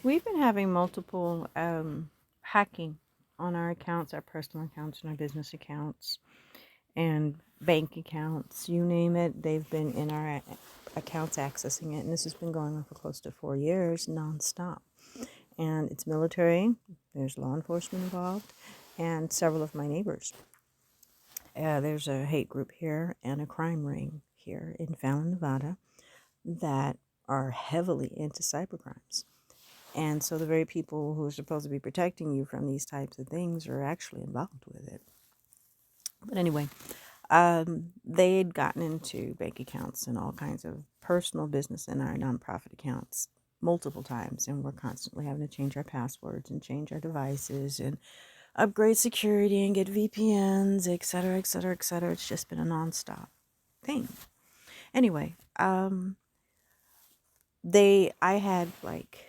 We've been having multiple hacking on our accounts, our personal accounts and our business accounts and bank accounts, you name it. They've been in our accounts accessing it. And this has been going on for close to 4 years nonstop. And it's military, there's law enforcement involved, and several of my neighbors. There's a hate group here and a crime ring here in Fallon, Nevada that are heavily into cybercrimes. And so the very people who are supposed to be protecting you from these types of things are actually involved with it. But anyway, they had gotten into bank accounts and all kinds of personal business in our nonprofit accounts multiple times. And we're constantly having to change our passwords and change our devices and upgrade security and get VPNs, et cetera, et cetera, et cetera. It's just been a nonstop thing. Anyway, I had like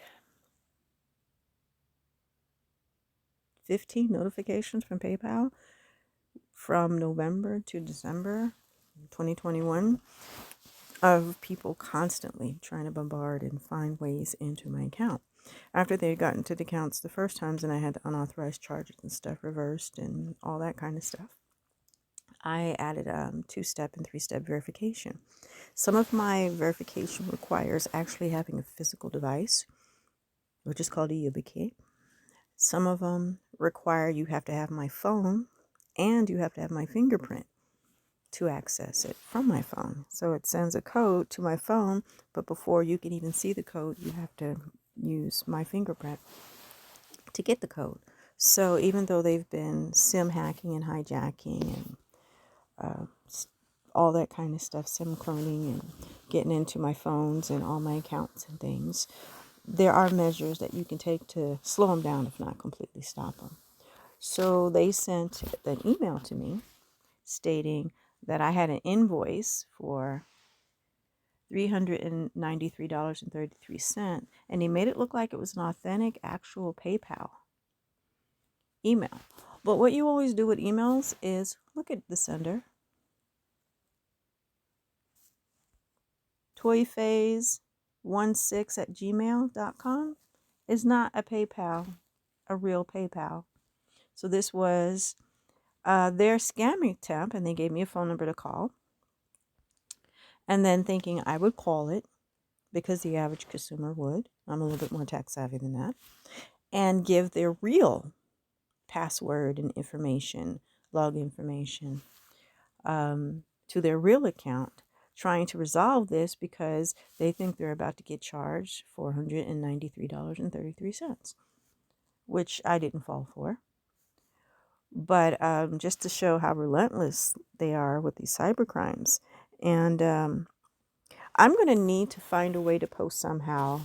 15 notifications from PayPal from November to December 2021 of people constantly trying to bombard and find ways into my account. After they had gotten to the accounts the first times and I had the unauthorized charges and stuff reversed and all that kind of stuff, I added 2-step and 3-step verification. Some of my verification requires actually having a physical device, which is called a YubiKey. Some of them require you have to have my phone and you have to have my fingerprint to access it from my phone. So it sends a code to my phone, but before you can even see the code, you have to use my fingerprint to get the code. So even though they've been SIM hacking and hijacking and all that kind of stuff, SIM cloning and getting into my phones and all my accounts and things, there are measures that you can take to slow them down, if not completely stop them. So they sent an email to me stating that I had an invoice for $393.33, and they made it look like it was an authentic, actual PayPal email. But what you always do with emails is look at the sender. toyphase16@gmail.com is not a PayPal, a real PayPal. So this was their scamming attempt, and they gave me a phone number to call. And then thinking I would call it because the average consumer would. I'm a little bit more tech savvy than that. And give their real password and information, log information, to their real account, trying to resolve this because they think they're about to get charged $493.33, which I didn't fall for. But just to show how relentless they are with these cybercrimes. And I'm going to need to find a way to post somehow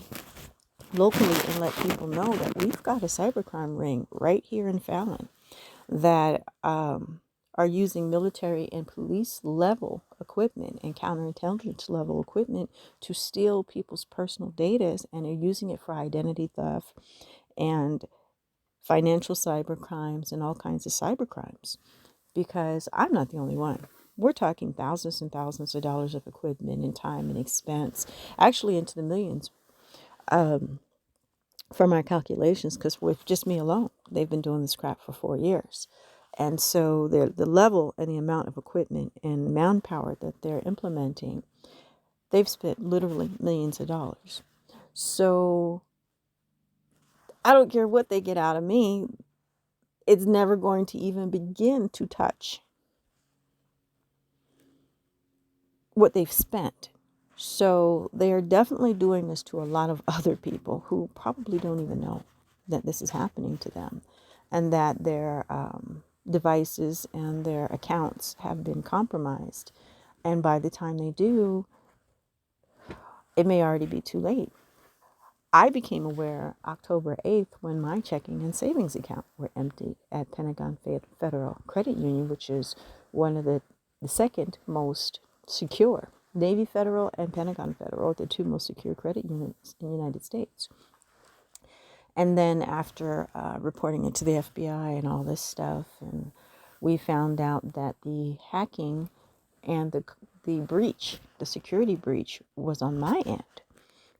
locally and let people know that we've got a cybercrime ring right here in Fallon that are using military and police level equipment and counterintelligence level equipment to steal people's personal data, and are using it for identity theft and financial cybercrimes and all kinds of cybercrimes. Because I'm not the only one. We're talking thousands and thousands of dollars of equipment and time and expense, actually into the millions, from our calculations, because with just me alone, they've been doing this crap for 4 years. And so the level and the amount of equipment and manpower that they're implementing, they've spent literally millions of dollars. So I don't care what they get out of me, it's never going to even begin to touch what they've spent. So they are definitely doing this to a lot of other people who probably don't even know that this is happening to them, and that their devices and their accounts have been compromised. And by the time they do, it may already be too late. I became aware October 8th when my checking and savings account were empty at Pentagon Federal Credit Union, which is one of the second most secure. Navy Federal and Pentagon Federal are the two most secure credit unions in the United States. And then after reporting it to the FBI and all this stuff, and we found out that the hacking and the breach, the security breach, was on my end.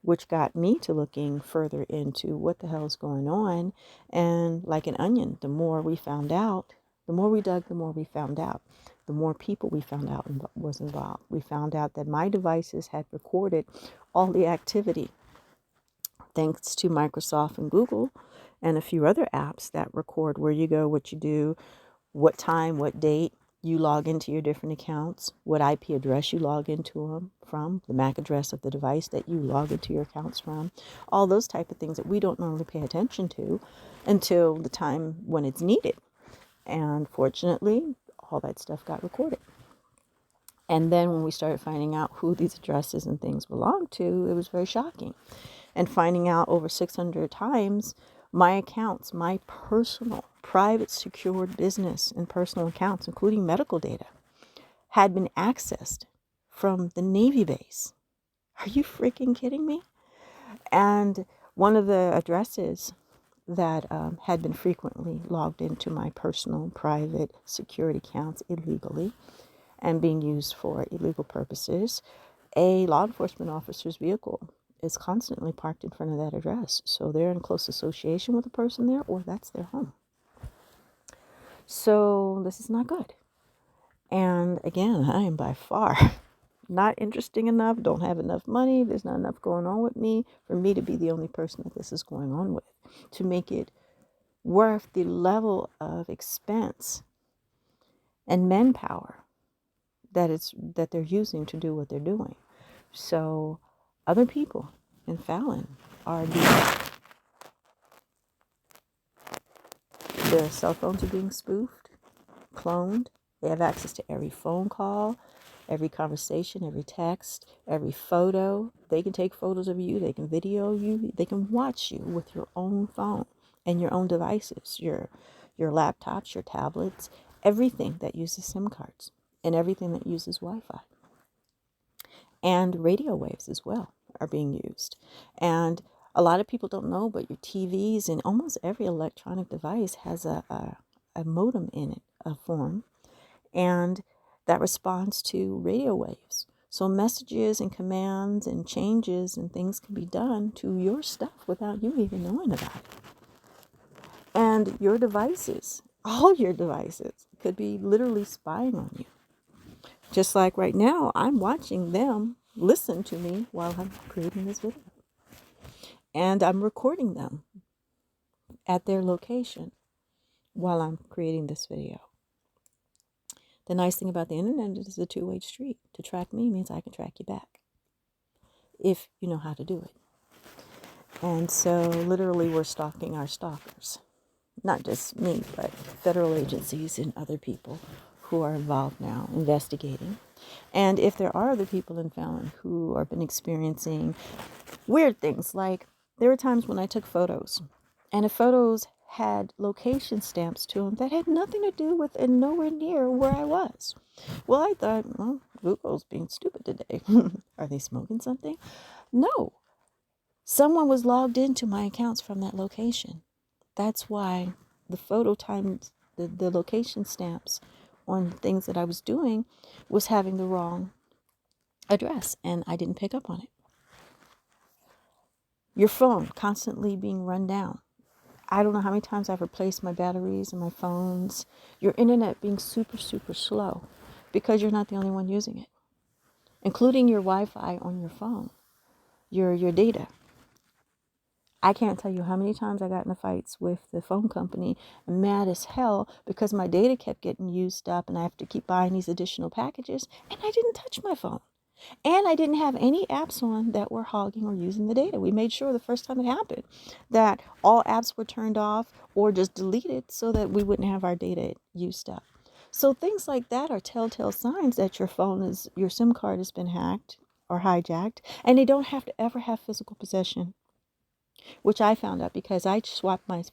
which got me to looking further into what the hell's going on. And like an onion, the more we found out, the more we dug, the more we found out. The more people we found out was involved. We found out that my devices had recorded all the activity, thanks to Microsoft and Google and a few other apps that record where you go, what you do, what time, what date you log into your different accounts, what IP address you log into them from, the MAC address of the device that you log into your accounts from, all those type of things that we don't normally pay attention to until the time when it's needed. And fortunately, all that stuff got recorded. And then when we started finding out who these addresses and things belonged to, it was very shocking. And finding out over 600 times my accounts, my personal, private, secured business and personal accounts, including medical data, had been accessed from the Navy base. Are you freaking kidding me? And one of the addresses that had been frequently logged into my personal, private, secured accounts illegally and being used for illegal purposes, a law enforcement officer's vehicle is constantly parked in front of that address. So they're in close association with the person there, or that's their home. So this is not good. And again, I am by far not interesting enough, don't have enough money, there's not enough going on with me for me to be the only person that this is going on with, to make it worth the level of expense and manpower that they're using to do what they're doing. So other people in Fallon are their cell phones are being spoofed, cloned. They have access to every phone call, every conversation, every text, every photo. They can take photos of you. They can video you. They can watch you with your own phone and your own devices, your laptops, your tablets, everything that uses SIM cards and everything that uses Wi-Fi. And radio waves as well are being used. And a lot of people don't know, but your TVs and almost every electronic device has a modem in it, a form, and that responds to radio waves. So messages and commands and changes and things can be done to your stuff without you even knowing about it. And your devices, all your devices, could be literally spying on you. Just like right now, I'm watching them listen to me while I'm creating this video. And I'm recording them at their location while I'm creating this video. The nice thing about the internet is it's a two-way street. To track me means I can track you back, if you know how to do it. And so literally we're stalking our stalkers. Not just me, but federal agencies and other people who are involved now investigating. And if there are other people in Fallon who have been experiencing weird things, like there were times when I took photos and the photos had location stamps to them that had nothing to do with and nowhere near where I was. Well, I thought, well, Google's being stupid today. Are they smoking something? No. Someone was logged into my accounts from that location. That's why the photo times, the location stamps on things that I was doing was having the wrong address, and I didn't pick up on it. Your phone constantly being run down. I don't know how many times I've replaced my batteries and my phones. Your internet being super, super slow because you're not the only one using it, including your Wi-Fi on your phone, your data. I can't tell you how many times I got into fights with the phone company, mad as hell because my data kept getting used up and I have to keep buying these additional packages, and I didn't touch my phone. And I didn't have any apps on that were hogging or using the data. We made sure the first time it happened that all apps were turned off or just deleted so that we wouldn't have our data used up. So things like that are telltale signs that your SIM card has been hacked or hijacked, and they don't have to ever have physical possession, which I found out because I swapped my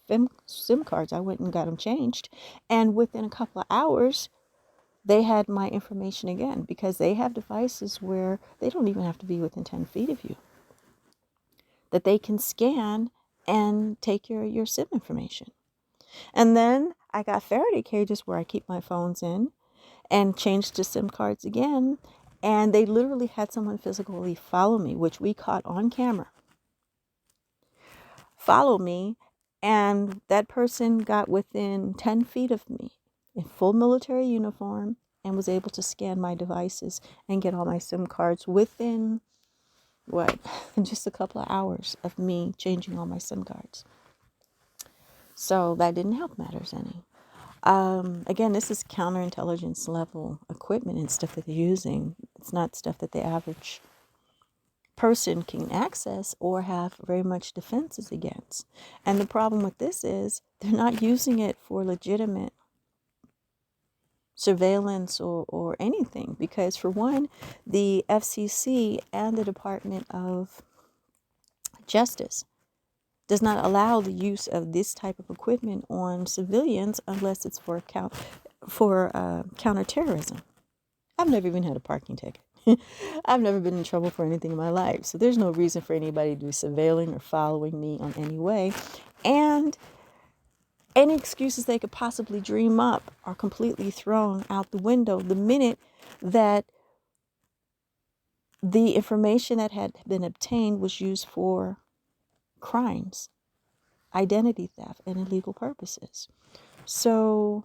SIM cards. I went and got them changed, and within a couple of hours, they had my information again, because they have devices where they don't even have to be within 10 feet of you, that they can scan and take your SIM information. And then I got Faraday cages where I keep my phones in and changed to SIM cards again. And they literally had someone physically follow me, which we caught on camera. follow me, and that person got within 10 feet of me in full military uniform and was able to scan my devices and get all my SIM cards within, what, just a couple of hours of me changing all my SIM cards. So that didn't help matters any. Again, this is counterintelligence level equipment and stuff that they're using. It's not stuff that the average person can access or have very much defenses against. And the problem with this is they're not using it for legitimate surveillance or anything, because for one, the FCC and the Department of Justice does not allow the use of this type of equipment on civilians unless it's for counterterrorism. I've never even had a parking ticket. I've never been in trouble for anything in my life. So there's no reason for anybody to be surveilling or following me on any way. And any excuses they could possibly dream up are completely thrown out the window the minute that the information that had been obtained was used for crimes, identity theft, and illegal purposes. So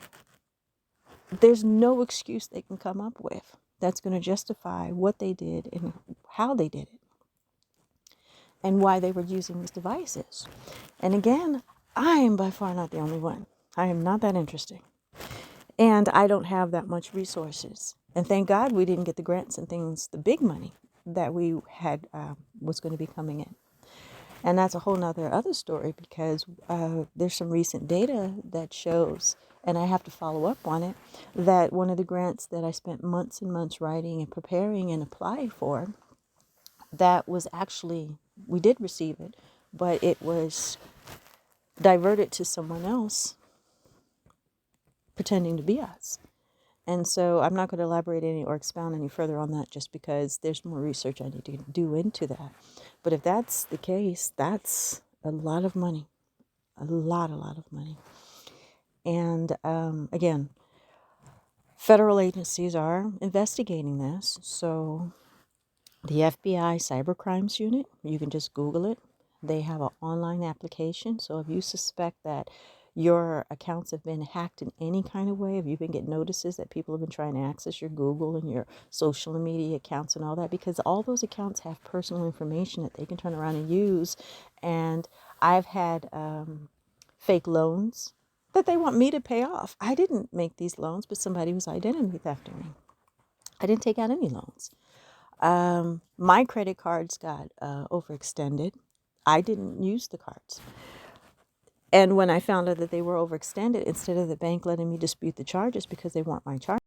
there's no excuse they can come up with that's going to justify what they did and how they did it and why they were using these devices. And again, I am by far not the only one. I am not that interesting. And I don't have that much resources. And thank God we didn't get the grants and things, the big money that we had was going to be coming in. And that's a whole nother other story, because there's some recent data that shows, and I have to follow up on it, that one of the grants that I spent months and months writing and preparing and applying for, that was actually, we did receive it, but it was diverted to someone else pretending to be us. And so I'm not going to elaborate any or expound any further on that, just because there's more research I need to do into that. But if that's the case, that's a lot of money, a lot of money. And again, federal agencies are investigating this. So the FBI Cybercrimes Unit, you can just Google it. They have an online application. So if you suspect that your accounts have been hacked in any kind of way, if you've been getting notices that people have been trying to access your Google and your social media accounts and all that, because all those accounts have personal information that they can turn around and use. And I've had fake loans that they want me to pay off. I didn't make these loans, but somebody was identity thefting me. I didn't take out any loans. My credit cards got overextended. I didn't use the cards. And when I found out that they were overextended, instead of the bank letting me dispute the charges because they want my charges,